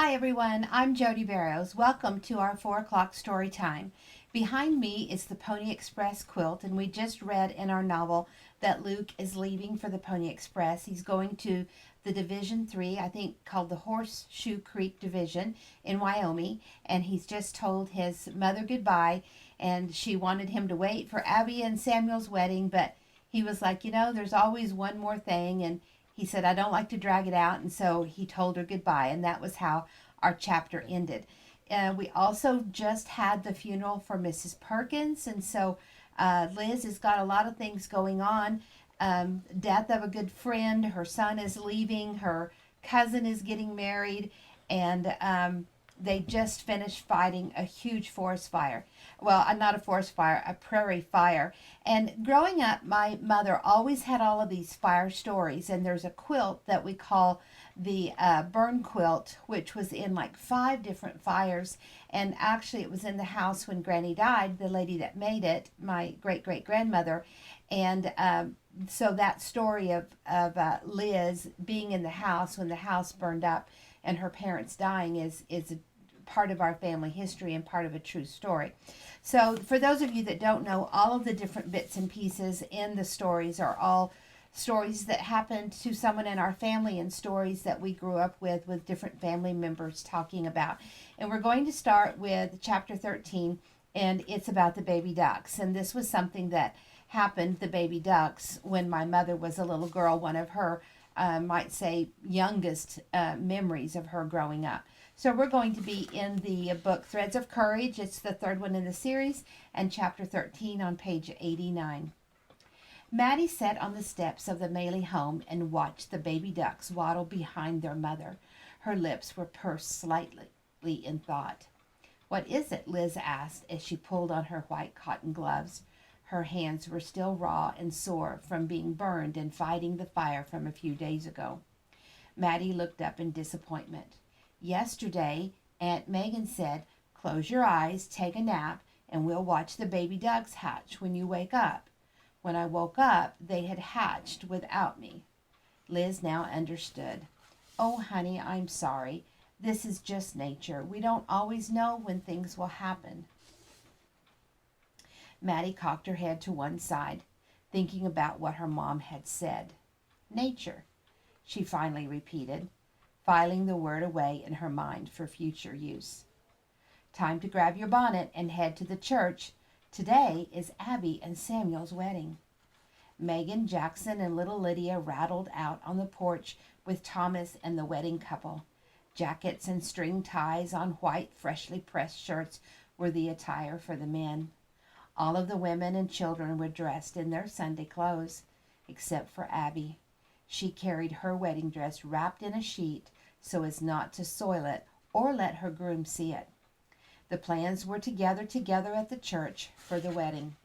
Hi everyone, I'm Jodi Barrows. Welcome to our 4 o'clock story time. Behind me is the Pony Express quilt, and we just read in our novel that Luke is leaving for the Pony Express. He's going to the Division 3, I think called the Horseshoe Creek Division in Wyoming, and he's just told his mother goodbye, and she wanted him to wait for Abby and Samuel's wedding, but he was like, there's always one more thing, and he said, I don't like to drag it out, and so he told her goodbye, and that was how our chapter ended. We also just had the funeral for Mrs. Perkins, and so Liz has got a lot of things going on. Death of a good friend, her son is leaving, her cousin is getting married, and they just finished fighting a huge forest fire. Well, not a forest fire, a prairie fire. And growing up, my mother always had all of these fire stories, and there's a quilt that we call the burn quilt, which was in like 5 different fires. And actually, it was in the house when Granny died, the lady that made it, my great great grandmother. And so that story of Liz being in the house when the house burned up and her parents dying is a part of our family history and part of a true story. So, for those of you that don't know, all of the different bits and pieces in the stories are all stories that happened to someone in our family and stories that we grew up with different family members talking about. And we're going to start with chapter 13, and it's about the baby ducks. And this was something that happened, the baby ducks, when my mother was a little girl, one of her, might say, youngest memories of her growing up. So we're going to be in the book Threads of Courage. It's the third one in the series, and chapter 13 on page 89. Maddie sat on the steps of the Maley home and watched the baby ducks waddle behind their mother. Her lips were pursed slightly in thought. What is it? Liz asked as she pulled on her white cotton gloves. Her hands were still raw and sore from being burned and fighting the fire from a few days ago. Maddie looked up in disappointment. Yesterday, Aunt Megan said, close your eyes, take a nap, and we'll watch the baby ducks hatch when you wake up. When I woke up, they had hatched without me. Liz now understood. Oh, honey, I'm sorry. This is just nature. We don't always know when things will happen. Maddie cocked her head to one side, thinking about what her mom had said. Nature, she finally repeated, filing the word away in her mind for future use. Time to grab your bonnet and head to the church. Today is Abby and Samuel's wedding. Megan, Jackson, and little Lydia rattled out on the porch with Thomas and the wedding couple. Jackets and string ties on white, freshly pressed shirts were the attire for the men. All of the women and children were dressed in their Sunday clothes, except for Abby. She carried her wedding dress wrapped in a sheet so as not to soil it or let her groom see it. The plans were to gather together at the church for the wedding.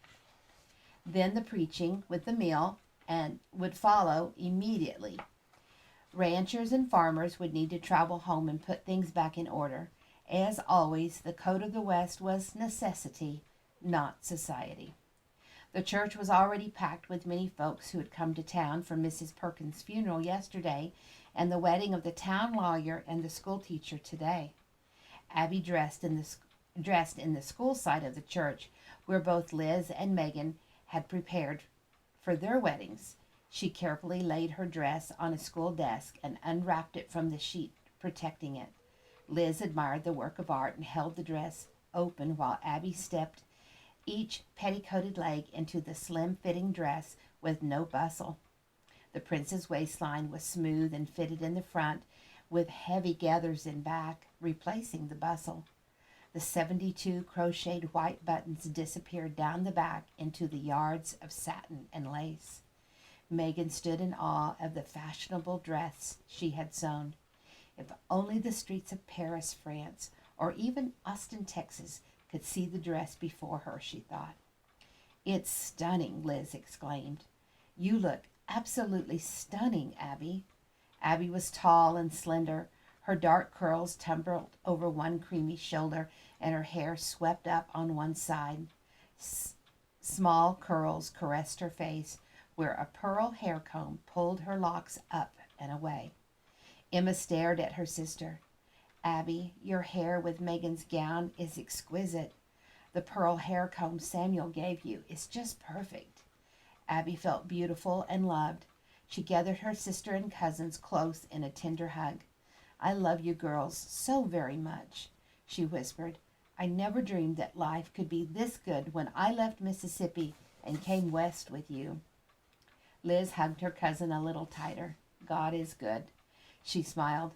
Then the preaching with the meal and would follow immediately. Ranchers and farmers would need to travel home and put things back in order. As always, the code of the West was necessity, not society. The church was already packed with many folks who had come to town for Mrs. Perkins' funeral yesterday and the wedding of the town lawyer and the school teacher today. Abby dressed in the school side of the church, where both Liz and Megan had prepared for their weddings. She carefully laid her dress on a school desk and unwrapped it from the sheet protecting it. Liz admired the work of art and held the dress open while Abby stepped each petticoated leg into the slim-fitting dress with no bustle. The prince's waistline was smooth and fitted in the front, with heavy gathers in back, replacing the bustle. The 72 crocheted white buttons disappeared down the back into the yards of satin and lace. Megan stood in awe of the fashionable dress she had sewn. If only the streets of Paris, France, or even Austin, Texas, could see the dress before her, she thought. It's stunning, Liz exclaimed. You look absolutely stunning, Abby. Abby was tall and slender. Her dark curls tumbled over one creamy shoulder, and her hair swept up on one side. Small curls caressed her face, where a pearl hair comb pulled her locks up and away. Emma stared at her sister. Abby, your hair with Megan's gown is exquisite. The pearl hair comb Samuel gave you is just perfect. Abby felt beautiful and loved. She gathered her sister and cousins close in a tender hug. I love you girls so very much, she whispered. I never dreamed that life could be this good when I left Mississippi and came west with you. Liz hugged her cousin a little tighter. God is good. She smiled.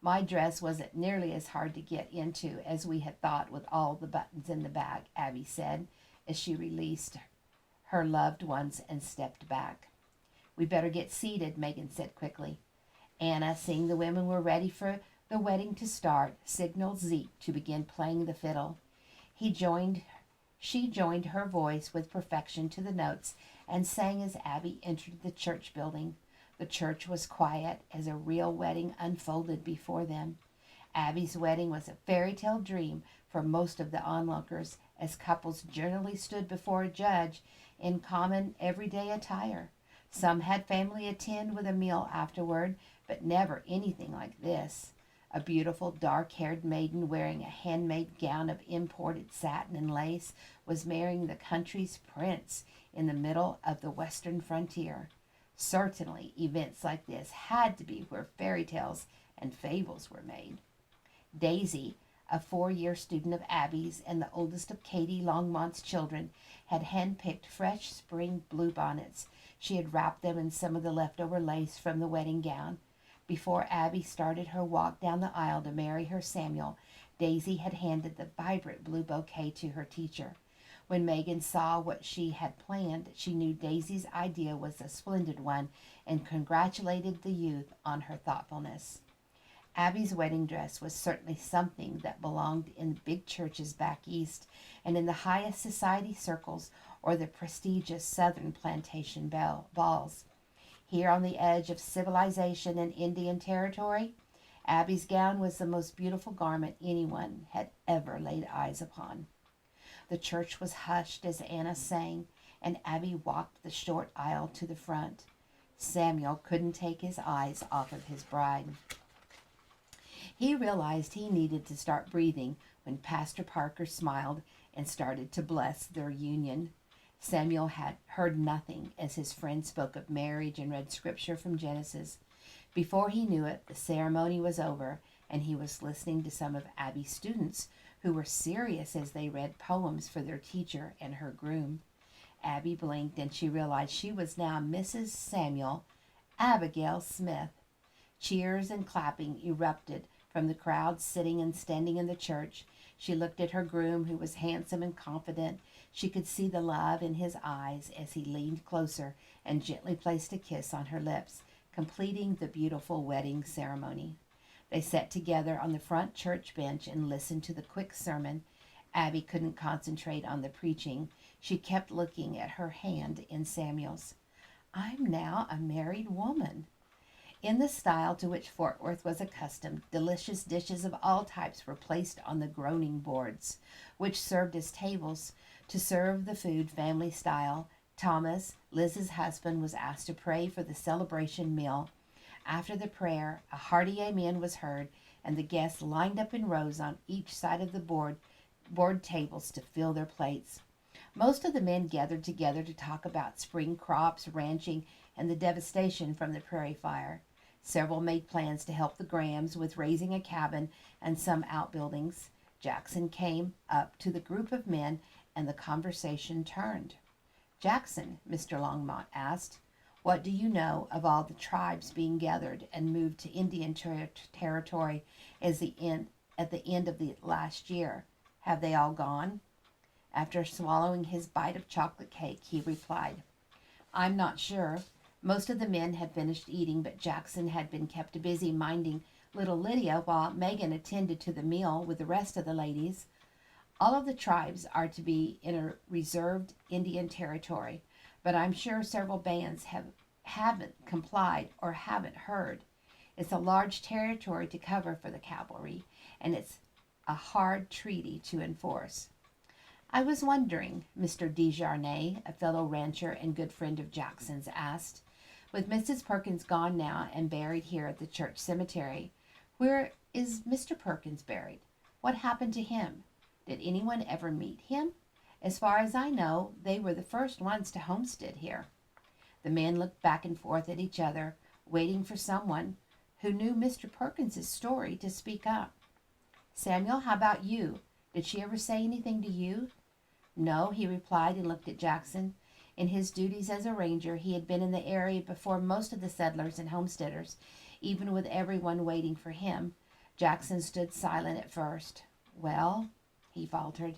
My dress wasn't nearly as hard to get into as we had thought with all the buttons in the bag, Abby said, as she released her loved ones and stepped back. We better get seated, Megan said quickly. Anna, seeing the women were ready for the wedding to start, signaled Zeke to begin playing the fiddle. She joined her voice with perfection to the notes and sang as Abby entered the church building. The church was quiet as a real wedding unfolded before them. Abby's wedding was a fairy tale dream for most of the onlookers, as couples generally stood before a judge in common everyday attire. Some had family attend with a meal afterward, but never anything like this. A beautiful dark-haired maiden wearing a handmade gown of imported satin and lace was marrying the country's prince in the middle of the western frontier. Certainly, events like this had to be where fairy tales and fables were made. Daisy, a 4-year student of Abby's and the oldest of Katie Longmont's children, had handpicked fresh spring bluebonnets. She had wrapped them in some of the leftover lace from the wedding gown. Before Abby started her walk down the aisle to marry her Samuel, Daisy had handed the vibrant blue bouquet to her teacher. When Megan saw what she had planned, she knew Daisy's idea was a splendid one and congratulated the youth on her thoughtfulness. Abby's wedding dress was certainly something that belonged in big churches back east and in the highest society circles or the prestigious southern plantation balls. Here on the edge of civilization and Indian territory, Abby's gown was the most beautiful garment anyone had ever laid eyes upon. The church was hushed as Anna sang, and Abby walked the short aisle to the front. Samuel couldn't take his eyes off of his bride. He realized he needed to start breathing when Pastor Parker smiled and started to bless their union. Samuel had heard nothing as his friend spoke of marriage and read scripture from Genesis. Before he knew it, the ceremony was over, and he was listening to some of Abby's students who were serious as they read poems for their teacher and her groom. Abby blinked, and she realized she was now Mrs. Samuel Abigail Smith. Cheers and clapping erupted from the crowd sitting and standing in the church. She looked at her groom, who was handsome and confident. She could see the love in his eyes as he leaned closer and gently placed a kiss on her lips, completing the beautiful wedding ceremony. They sat together on the front church bench and listened to the quick sermon. Abby couldn't concentrate on the preaching. She kept looking at her hand in Samuel's. I'm now a married woman. In the style to which Fort Worth was accustomed, delicious dishes of all types were placed on the groaning boards, which served as tables. To serve the food family style, Thomas, Liz's husband, was asked to pray for the celebration meal. After the prayer, a hearty amen was heard, and the guests lined up in rows on each side of the board tables to fill their plates. Most of the men gathered together to talk about spring crops, ranching, and the devastation from the prairie fire. Several made plans to help the Grahams with raising a cabin and some outbuildings. Jackson came up to the group of men, and the conversation turned. Jackson, Mr. Longmont asked, what do you know of all the tribes being gathered and moved to Indian territory at the end of the last year? Have they all gone? After swallowing his bite of chocolate cake, he replied, I'm not sure. Most of the men had finished eating, but Jackson had been kept busy minding little Lydia while Megan attended to the meal with the rest of the ladies. All of the tribes are to be in a reserved Indian territory, but I'm sure several bands haven't complied or haven't heard. It's a large territory to cover for the cavalry, and it's a hard treaty to enforce. I was wondering, Mr. Desjarnais, a fellow rancher and good friend of Jackson's, asked, with Mrs. Perkins gone now and buried here at the church cemetery, Where is Mr. Perkins buried? What happened to him? Did anyone ever meet him? As far as I know, they were the first ones to homestead here." The men looked back and forth at each other, waiting for someone who knew Mr. Perkins's story to speak up. "Samuel, how about you? Did she ever say anything to you?" "No," he replied and looked at Jackson. In his duties as a ranger, he had been in the area before most of the settlers and homesteaders, even with everyone waiting for him. Jackson stood silent at first. "Well," he faltered,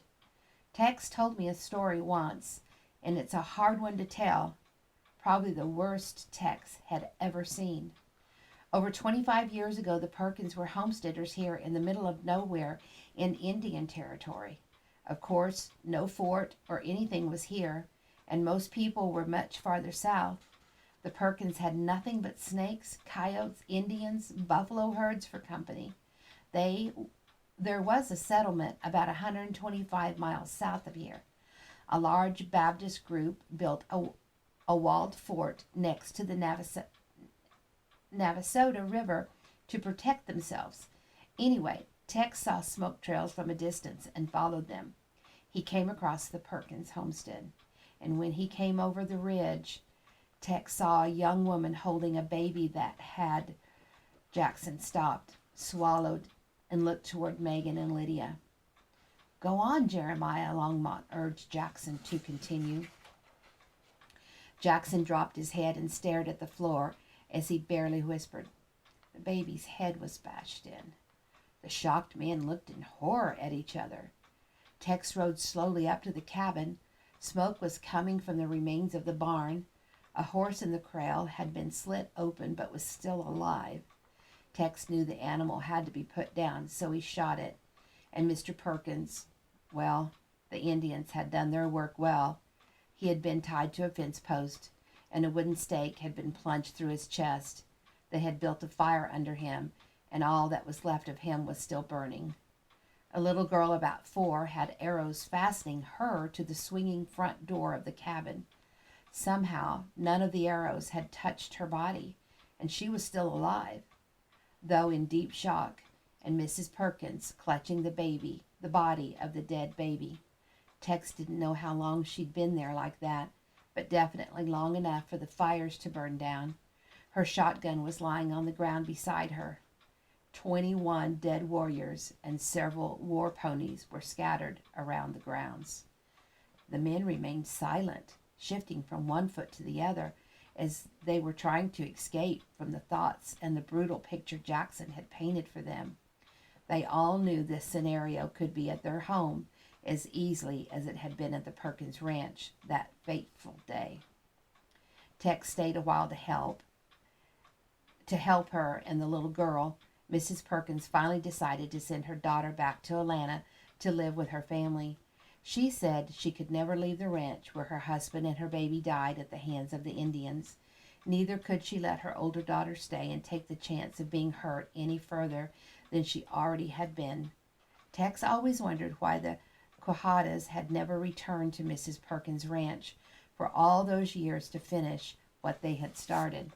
"Tex told me a story once, and it's a hard one to tell. Probably the worst Tex had ever seen. Over 25 years ago, the Perkins were homesteaders here in the middle of nowhere in Indian Territory. Of course, no fort or anything was here, and most people were much farther south. The Perkins had nothing but snakes, coyotes, Indians, buffalo herds for company. There was a settlement about 125 miles south of here. A large Baptist group built a walled fort next to the Navasota River to protect themselves. Anyway, Tex saw smoke trails from a distance and followed them. He came across the Perkins homestead, and when he came over the ridge, Tex saw a young woman holding a baby that had—" Jackson stopped, swallowed, and looked toward Megan and Lydia. "Go on, Jeremiah," Longmont urged Jackson to continue. Jackson dropped his head and stared at the floor as he barely whispered. The baby's head was bashed in. The shocked men looked in horror at each other. Tex rode slowly up to the cabin. Smoke was coming from the remains of the barn. A horse in the corral had been slit open but was still alive. Tex knew the animal had to be put down, so he shot it. And Mr. Perkins, well, the Indians had done their work well. He had been tied to a fence post, and a wooden stake had been plunged through his chest. They had built a fire under him, and all that was left of him was still burning. A little girl about 4 had arrows fastening her to the swinging front door of the cabin. Somehow, none of the arrows had touched her body, and she was still alive, though in deep shock, and Mrs. Perkins clutching the body of the dead baby. Tex didn't know how long she'd been there like that, but definitely long enough for the fires to burn down. Her shotgun was lying on the ground beside her. 21 dead warriors and several war ponies were scattered around the grounds. The men remained silent, shifting from one foot to the other as they were trying to escape from the thoughts and the brutal picture Jackson had painted for them. They all knew this scenario could be at their home as easily as it had been at the Perkins Ranch that fateful day. Tex stayed a while to help her and the little girl. Mrs. Perkins finally decided to send her daughter back to Atlanta to live with her family. She said she could never leave the ranch where her husband and her baby died at the hands of the Indians. Neither could she let her older daughter stay and take the chance of being hurt any further than she already had been. Tex always wondered why the Quahadas had never returned to Mrs. Perkins' ranch for all those years to finish what they had started.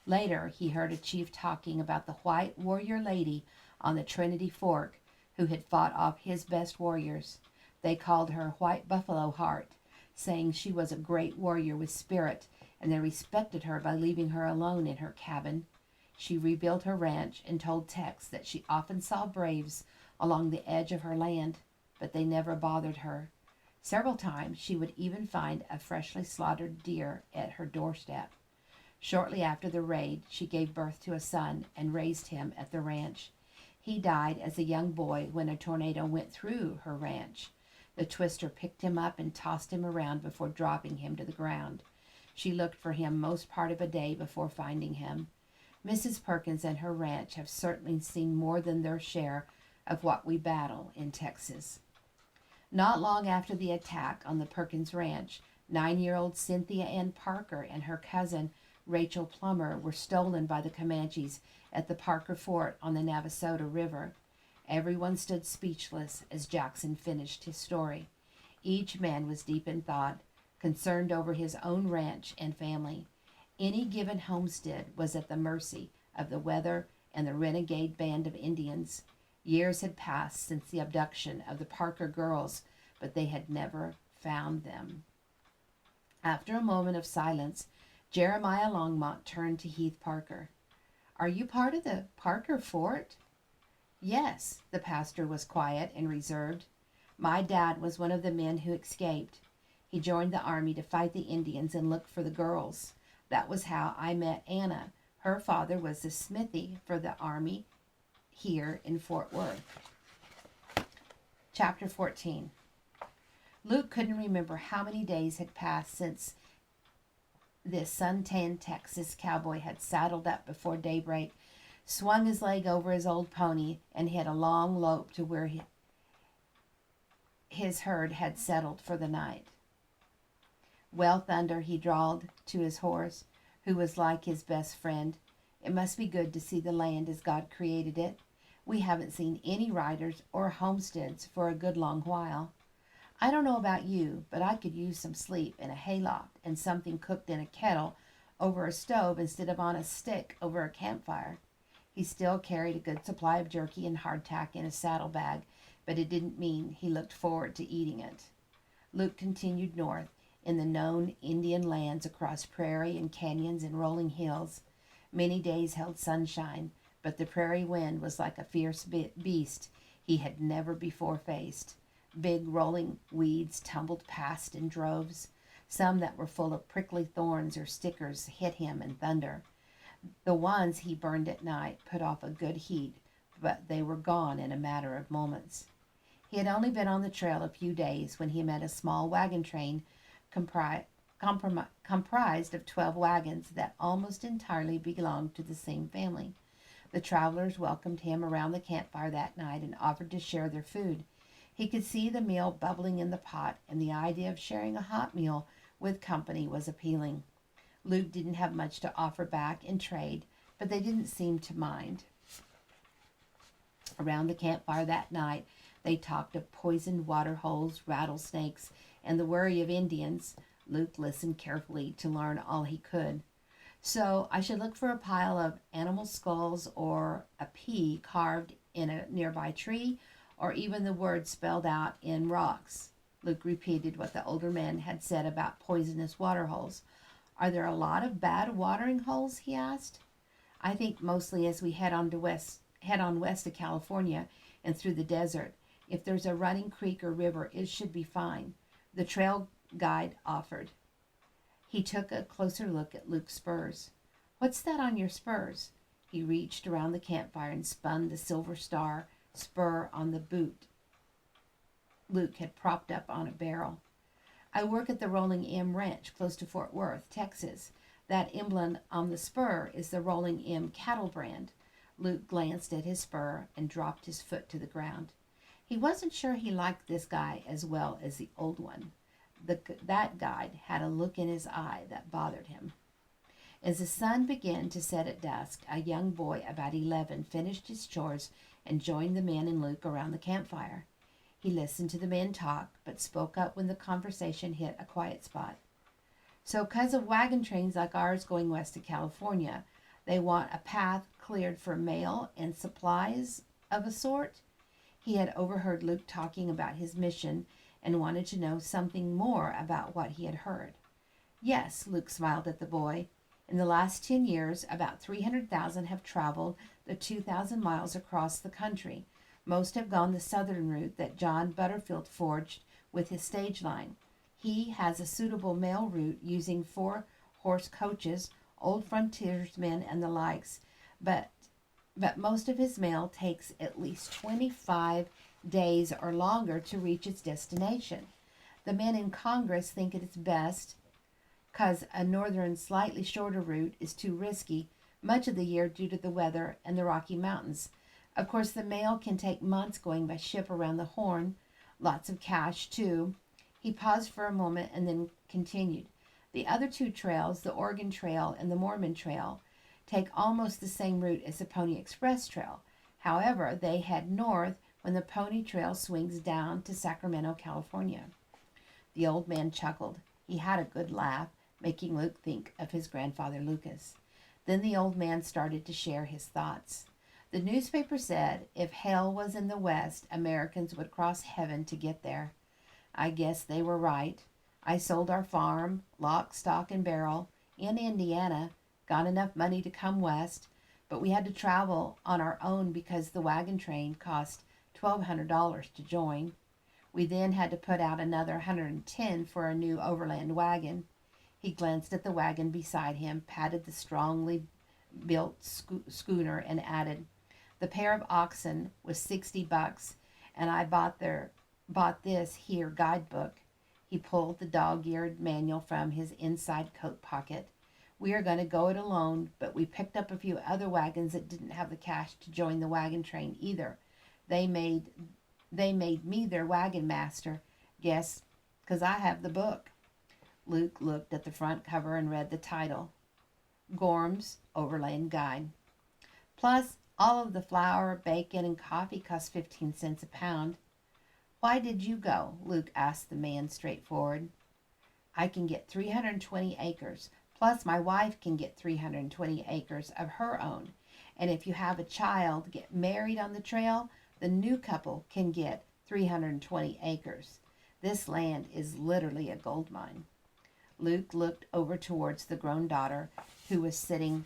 Later, he heard a chief talking about the white warrior lady on the Trinity Fork who had fought off his best warriors. They called her White Buffalo Heart, saying she was a great warrior with spirit, and they respected her by leaving her alone in her cabin. She rebuilt her ranch and told Tex that she often saw braves along the edge of her land, but they never bothered her. Several times she would even find a freshly slaughtered deer at her doorstep. Shortly after the raid, she gave birth to a son and raised him at the ranch. He died as a young boy when a tornado went through her ranch. The twister picked him up and tossed him around before dropping him to the ground. She looked for him most part of a day before finding him. Mrs. Perkins and her ranch have certainly seen more than their share of what we battle in Texas. Not long after the attack on the Perkins Ranch, 9-year-old Cynthia Ann Parker and her cousin Rachel Plummer were stolen by the Comanches at the Parker Fort on the Navasota River. Everyone stood speechless as Jackson finished his story. Each man was deep in thought, concerned over his own ranch and family. Any given homestead was at the mercy of the weather and the renegade band of Indians. Years had passed since the abduction of the Parker girls, but they had never found them. After a moment of silence, Jeremiah Longmont turned to Heath Parker. "Are you part of the Parker fort?" "Yes." The pastor was quiet and reserved. "My dad was one of the men who escaped. He joined the army to fight the Indians and look for the girls. That was how I met Anna. Her father was the smithy for the army here in Fort Worth." Chapter 14. Luke couldn't remember how many days had passed since this suntanned Texas cowboy had saddled up before daybreak, swung his leg over his old pony, and hit a long lope to where his herd had settled for the night. "Well, Thunder," he drawled to his horse, who was like his best friend, "it must be good to see the land as God created it. We haven't seen any riders or homesteads for a good long while. I don't know about you, but I could use some sleep in a hayloft and something cooked in a kettle over a stove instead of on a stick over a campfire." He still carried a good supply of jerky and hardtack in his saddlebag, but it didn't mean he looked forward to eating it. Luke continued north in the known Indian lands across prairie and canyons and rolling hills. Many days held sunshine, but the prairie wind was like a fierce beast he had never before faced. Big rolling weeds tumbled past in droves. Some that were full of prickly thorns or stickers hit him in thunder. The ones he burned at night put off a good heat, but they were gone in a matter of moments. He had only been on the trail a few days when he met a small wagon train comprised of 12 wagons that almost entirely belonged to the same family. The travelers welcomed him around the campfire that night and offered to share their food. He could see the meal bubbling in the pot, and the idea of sharing a hot meal with company was appealing. Luke didn't have much to offer back in trade, but they didn't seem to mind. Around the campfire that night, they talked of poisoned water holes, rattlesnakes, and the worry of Indians. Luke listened carefully to learn all he could. "So I should look for a pile of animal skulls or a P carved in a nearby tree, or even the word spelled out in rocks." Luke repeated what the older man had said about poisonous water holes. "Are there a lot of bad watering holes?" he asked. "I think mostly as we head on west to California and through the desert. If there's a running creek or river, it should be fine," the trail guide offered. He took a closer look at Luke's spurs. "What's that on your spurs?" He reached around the campfire and spun the silver star spur on the boot Luke had propped up on a barrel. "I work at the Rolling M Ranch close to Fort Worth, Texas. That emblem on the spur is the Rolling M cattle brand." Luke glanced at his spur and dropped his foot to the ground. He wasn't sure he liked this guy as well as the old one. That guide had a look in his eye that bothered him. As the sun began to set at dusk, a young boy about 11 finished his chores and joined the men and Luke around the campfire. He listened to the men talk, but spoke up when the conversation hit a quiet spot. "So 'cause of wagon trains like ours going west to California, they want a path cleared for mail and supplies of a sort?" He had overheard Luke talking about his mission and wanted to know something more about what he had heard. "Yes," Luke smiled at the boy. "In the last 10 years, about 300,000 have traveled the 2,000 miles across the country. Most have gone the southern route that John Butterfield forged with his stage line. He has a suitable mail route using 4-horse coaches, old frontiersmen and the likes, but most of his mail takes at least 25 days or longer to reach its destination. The men in Congress think it is best because a northern, slightly shorter route is too risky much of the year due to the weather and the Rocky Mountains. Of course, the mail can take months going by ship around the Horn. Lots of cash, too." He paused for a moment and then continued. "The other two trails, the Oregon Trail and the Mormon Trail, take almost the same route as the Pony Express Trail. However, they head north when the Pony Trail swings down to Sacramento, California." The old man chuckled. He had a good laugh, making Luke think of his grandfather Lucas. Then the old man started to share his thoughts. The newspaper said if hell was in the West, Americans would cross heaven to get there. I guess they were right. I sold our farm, lock, stock, and barrel, in Indiana, got enough money to come west, but we had to travel on our own because the wagon train cost $1,200 to join. We then had to put out another 110 for a new overland wagon. He glanced at the wagon beside him, patted the strongly built schooner, and added, "The pair of oxen was $60, and I bought this here guidebook." He pulled the dog-eared manual from his inside coat pocket. "We are going to go it alone, but we picked up a few other wagons that didn't have the cash to join the wagon train either. They made me their wagon master. Guess 'cause I have the book." Luke looked at the front cover and read the title, Gorham's Overland Guide. "Plus, all of the flour, bacon, and coffee cost 15 cents a pound." "Why did you go?" Luke asked the man straightforward. "I can get 320 acres, plus my wife can get 320 acres of her own. And if you have a child get married on the trail, the new couple can get 320 acres. This land is literally a gold mine." Luke looked over towards the grown daughter, who was sitting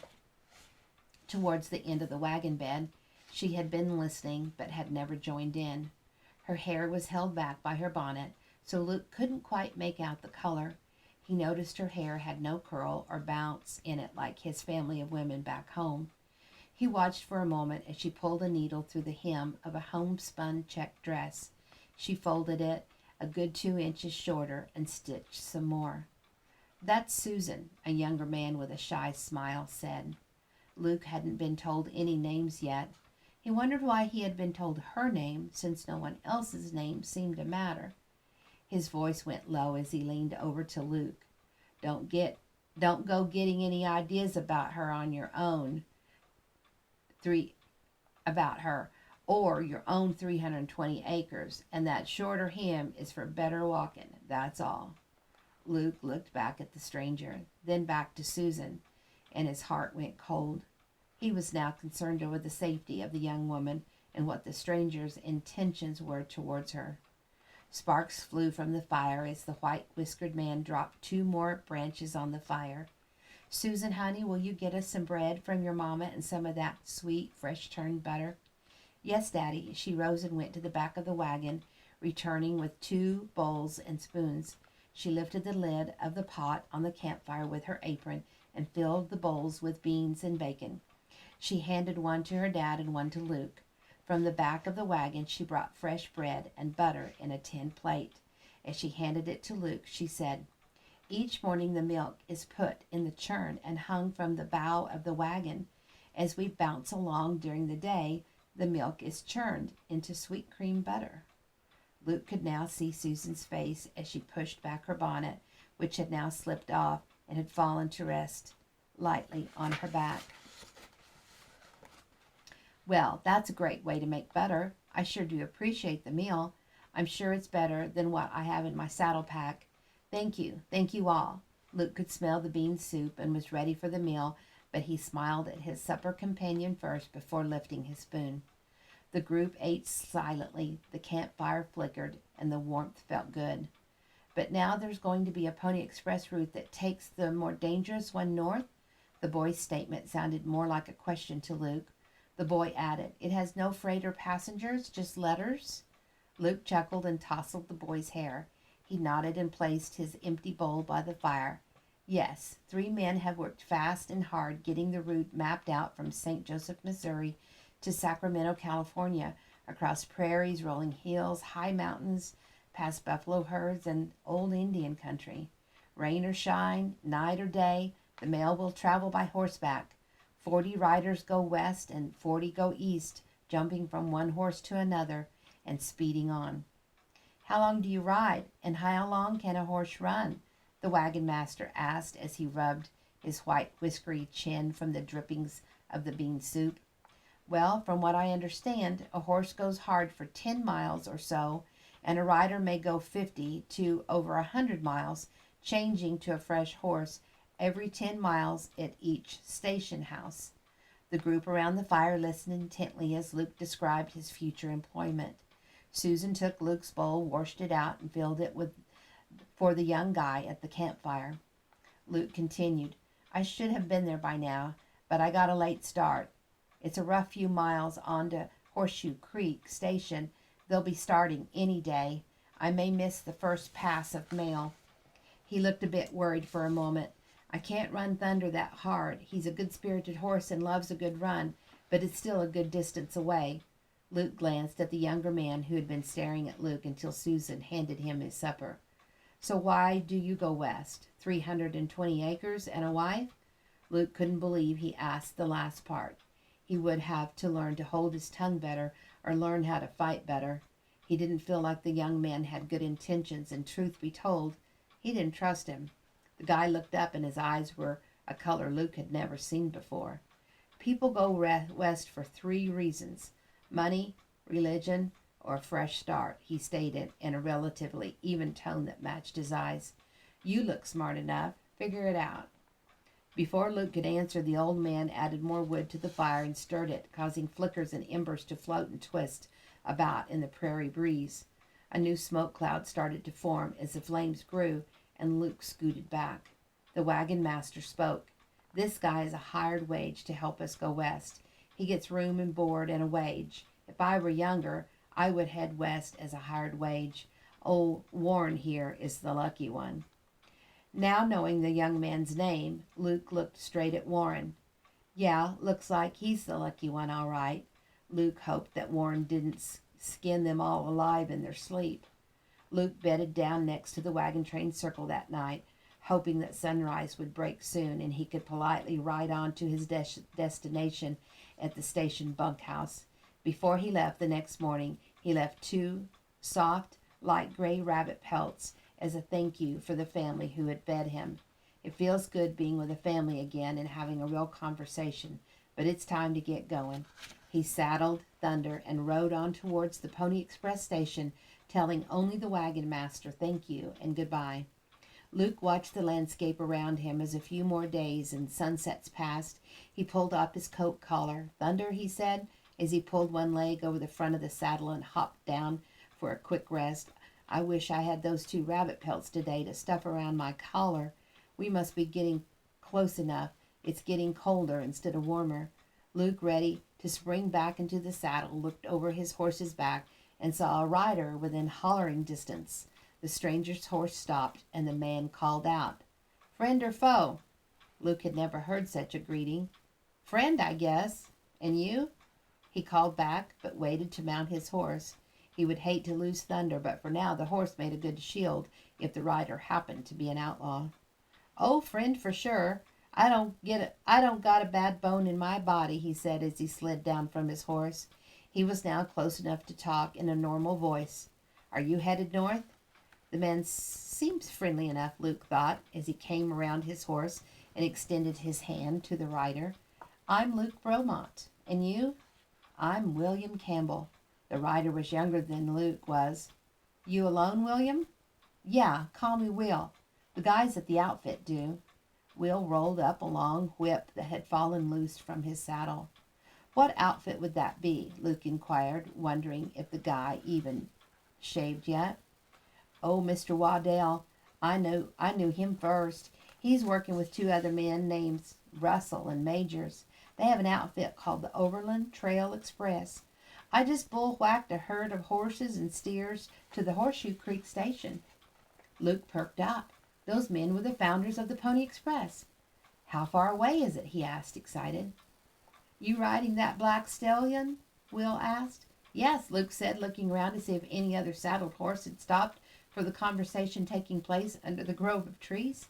towards the end of the wagon bed. She had been listening, but had never joined in. Her hair was held back by her bonnet, so Luke couldn't quite make out the color. He noticed her hair had no curl or bounce in it like his family of women back home. He watched for a moment as she pulled a needle through the hem of a homespun check dress. She folded it a good 2 inches shorter and stitched some more. "That's Susan," a younger man with a shy smile said. Luke hadn't been told any names yet. He wondered why he had been told her name, since no one else's name seemed to matter. His voice went low as he leaned over to Luke. Don't go getting any ideas about her on your own. About her, or your own 320 acres, and that shorter hem is for better walking, that's all." Luke looked back at the stranger, then back to Susan, and his heart went cold. He was now concerned over the safety of the young woman and what the stranger's intentions were towards her. Sparks flew from the fire as the white-whiskered man dropped 2 more branches on the fire. "Susan, honey, will you get us some bread from your mama and some of that sweet, fresh-turned butter?" "Yes, Daddy." She rose and went to the back of the wagon, returning with 2 bowls and spoons. She lifted the lid of the pot on the campfire with her apron and filled the bowls with beans and bacon. She handed one to her dad and one to Luke. From the back of the wagon she brought fresh bread and butter in a tin plate. As she handed it to Luke, she said, "Each morning the milk is put in the churn and hung from the bow of the wagon. As we bounce along during the day, the milk is churned into sweet cream butter." Luke could now see Susan's face as she pushed back her bonnet, which had now slipped off and had fallen to rest lightly on her back. "Well, that's a great way to make butter. I sure do appreciate the meal. I'm sure it's better than what I have in my saddle pack. Thank you all." Luke could smell the bean soup and was ready for the meal, but he smiled at his supper companion first before lifting his spoon. The group ate silently. The campfire flickered, and the warmth felt good. "But now there's going to be a Pony Express route that takes the more dangerous one north?" The boy's statement sounded more like a question to Luke. The boy added, "It has no freight or passengers, just letters?" Luke chuckled and tousled the boy's hair. He nodded and placed his empty bowl by the fire. "Yes, 3 men have worked fast and hard getting the route mapped out from St. Joseph, Missouri to Sacramento, California, across prairies, rolling hills, high mountains, past buffalo herds, and old Indian country. Rain or shine, night or day, the mail will travel by horseback. 40 riders go west and 40 go east, jumping from one horse to another and speeding on." "How long do you ride, and how long can a horse run?" the wagon master asked as he rubbed his white whiskery chin from the drippings of the bean soup. "Well, from what I understand, a horse goes hard for 10 miles or so, and a rider may go 50 to over 100 miles, changing to a fresh horse every 10 miles at each station house." The group around the fire listened intently as Luke described his future employment. Susan took Luke's bowl, washed it out, and filled it with for the young guy at the campfire. Luke continued, I should have been there by now, but I got a late start. It's a rough few miles on to Horseshoe Creek Station. They'll be starting any day. I may miss the first pass of mail. He looked a bit worried for a moment. I can't run Thunder that hard. He's a good-spirited horse and loves a good run, but it's still a good distance away. Luke glanced at the younger man who had been staring at Luke until Susan handed him his supper. So why do you go west? 320 acres and a wife? Luke couldn't believe he asked the last part. He would have to learn to hold his tongue better or learn how to fight better. He didn't feel like the young man had good intentions, and truth be told, he didn't trust him. The guy looked up and his eyes were a color Luke had never seen before. People go west for 3 reasons: money, religion, or a fresh start, he stated in a relatively even tone that matched his eyes. You look smart enough. Figure it out. Before Luke could answer, the old man added more wood to the fire and stirred it, causing flickers and embers to float and twist about in the prairie breeze. A new smoke cloud started to form as the flames grew, and Luke scooted back. The wagon master spoke. This guy is a hired wage to help us go west. He gets room and board and a wage. If I were younger, I would head west as a hired wage. Old Warren here is the lucky one. Now knowing the young man's name, Luke looked straight at Warren. Yeah, looks like he's the lucky one, all right. Luke hoped that Warren didn't skin them all alive in their sleep. Luke bedded down next to the wagon train circle that night, hoping that sunrise would break soon and he could politely ride on to his destination at the station bunkhouse. Before he left the next morning, he left 2 soft, light gray rabbit pelts as a thank you for the family who had fed him. It feels good being with a family again and having a real conversation, but it's time to get going. He saddled Thunder and rode on towards the Pony Express station, telling only the wagon master thank you and goodbye. Luke watched the landscape around him as a few more days and sunsets passed. He pulled up his coat collar. Thunder, he said, as he pulled one leg over the front of the saddle and hopped down for a quick rest. I wish I had those 2 rabbit pelts today to stuff around my collar. We must be getting close enough. It's getting colder instead of warmer. Luke, ready to spring back into the saddle, looked over his horse's back and saw a rider within hollering distance. The stranger's horse stopped, and the man called out, Friend or foe? Luke had never heard such a greeting. Friend, I guess. And you? He called back, but waited to mount his horse. He would hate to lose Thunder, but for now the horse made a good shield if the rider happened to be an outlaw. Oh, friend for sure. I don't got a bad bone in my body, he said as he slid down from his horse. He was now close enough to talk in a normal voice. Are you headed north? The man seems friendly enough, Luke thought, as he came around his horse and extended his hand to the rider. I'm Luke Bromont. And you? I'm William Campbell. The rider was younger than Luke was. You alone, William? Yeah, call me Will. The guys at the outfit do. Will rolled up a long whip that had fallen loose from his saddle. What outfit would that be? Luke inquired, wondering if the guy even shaved yet. Oh, Mr. Waddell. I knew him first. He's working with 2 other men named Russell and Majors. They have an outfit called the Overland Trail Express. I just bull-whacked a herd of horses and steers to the Horseshoe Creek station. Luke perked up. Those men were the founders of the Pony Express. How far away is it? He asked, excited. You riding that black stallion? Will asked. Yes, Luke said, looking around to see if any other saddled horse had stopped for the conversation taking place under the grove of trees.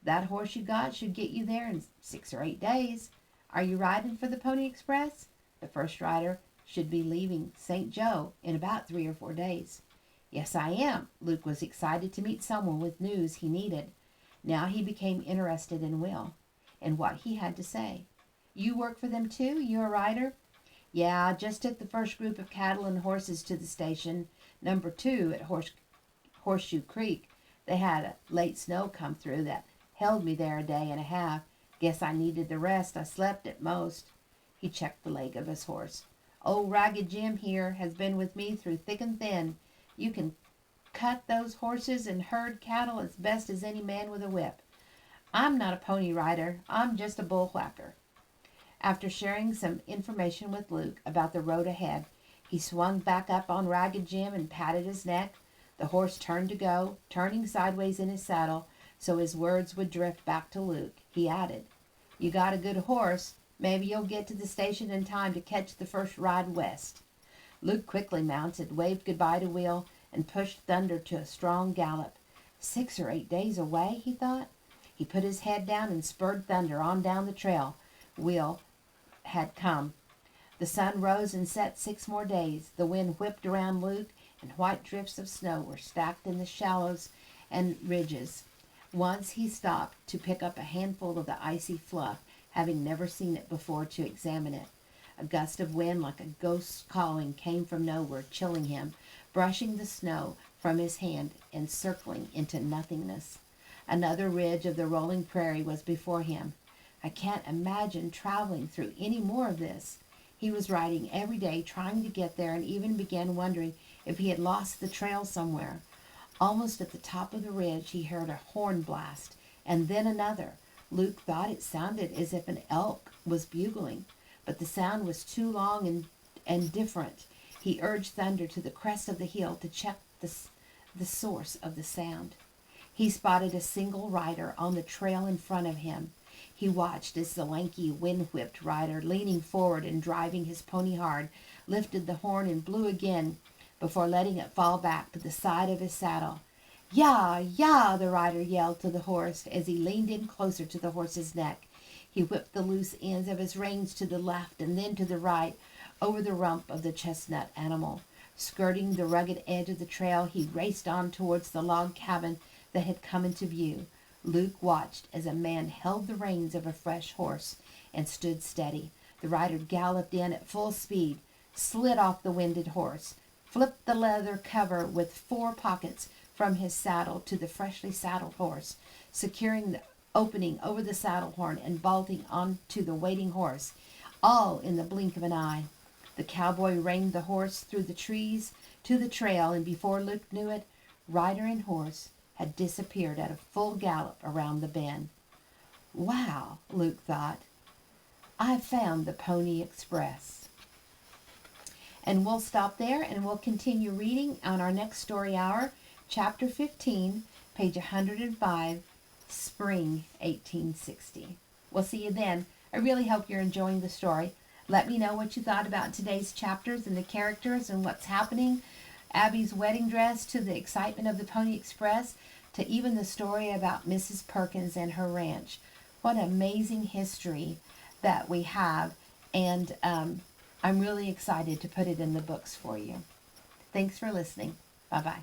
That horse you got should get you there in 6 or 8 days. Are you riding for the Pony Express? The first rider should be leaving St. Joe in about 3 or 4 days. Yes, I am. Luke was excited to meet someone with news he needed. Now he became interested in Will and what he had to say. You work for them too? You a rider? Yeah, I just took the first group of cattle and horses to the station, number 2 at Horseshoe Creek. They had a late snow come through that held me there a day and a half. Guess I needed the rest. I slept at most. He checked the leg of his horse. Old Ragged Jim here has been with me through thick and thin. You can cut those horses and herd cattle as best as any man with a whip. I'm not a pony rider. I'm just a bullwhacker. After sharing some information with Luke about the road ahead, he swung back up on Ragged Jim and patted his neck. The horse turned to go, turning sideways in his saddle so his words would drift back to Luke. He added, You got a good horse. Maybe you'll get to the station in time to catch the first ride west. Luke quickly mounted, waved goodbye to Will, and pushed Thunder to a strong gallop. 6 or 8 days away, he thought. He put his head down and spurred Thunder on down the trail Will had come. The sun rose and set 6 more days. The wind whipped around Luke, and white drifts of snow were stacked in the shallows and ridges. Once he stopped to pick up a handful of the icy fluff, having never seen it before, to examine it. A gust of wind like a ghost calling came from nowhere, chilling him, brushing the snow from his hand and circling into nothingness. Another ridge of the rolling prairie was before him. I can't imagine traveling through any more of this. He was riding every day, trying to get there, and even began wondering if he had lost the trail somewhere. Almost at the top of the ridge, he heard a horn blast, and then another. Luke thought it sounded as if an elk was bugling, but the sound was too long and different. He urged Thunder to the crest of the hill to check the source of the sound. He spotted a single rider on the trail in front of him. He watched as the lanky, wind-whipped rider, leaning forward and driving his pony hard, lifted the horn and blew again before letting it fall back to the side of his saddle. "Yah, yah!" the rider yelled to the horse as he leaned in closer to the horse's neck. He whipped the loose ends of his reins to the left and then to the right over the rump of the chestnut animal. Skirting the rugged edge of the trail, he raced on towards the log cabin that had come into view. Luke watched as a man held the reins of a fresh horse and stood steady. The rider galloped in at full speed, slid off the winded horse, flipped the leather cover with 4 pockets from his saddle to the freshly saddled horse, securing the opening over the saddle horn and vaulting onto the waiting horse, all in the blink of an eye. The cowboy reined the horse through the trees to the trail, and before Luke knew it, rider and horse had disappeared at a full gallop around the bend. Wow, Luke thought. I found the Pony Express. And we'll stop there and we'll continue reading on our next story hour, Chapter 15, page 105, Spring 1860. We'll see you then. I really hope you're enjoying the story. Let me know what you thought about today's chapters and the characters and what's happening. Abby's wedding dress, to the excitement of the Pony Express, to even the story about Mrs. Perkins and her ranch. What amazing history that we have, and I'm really excited to put it in the books for you. Thanks for listening. Bye-bye.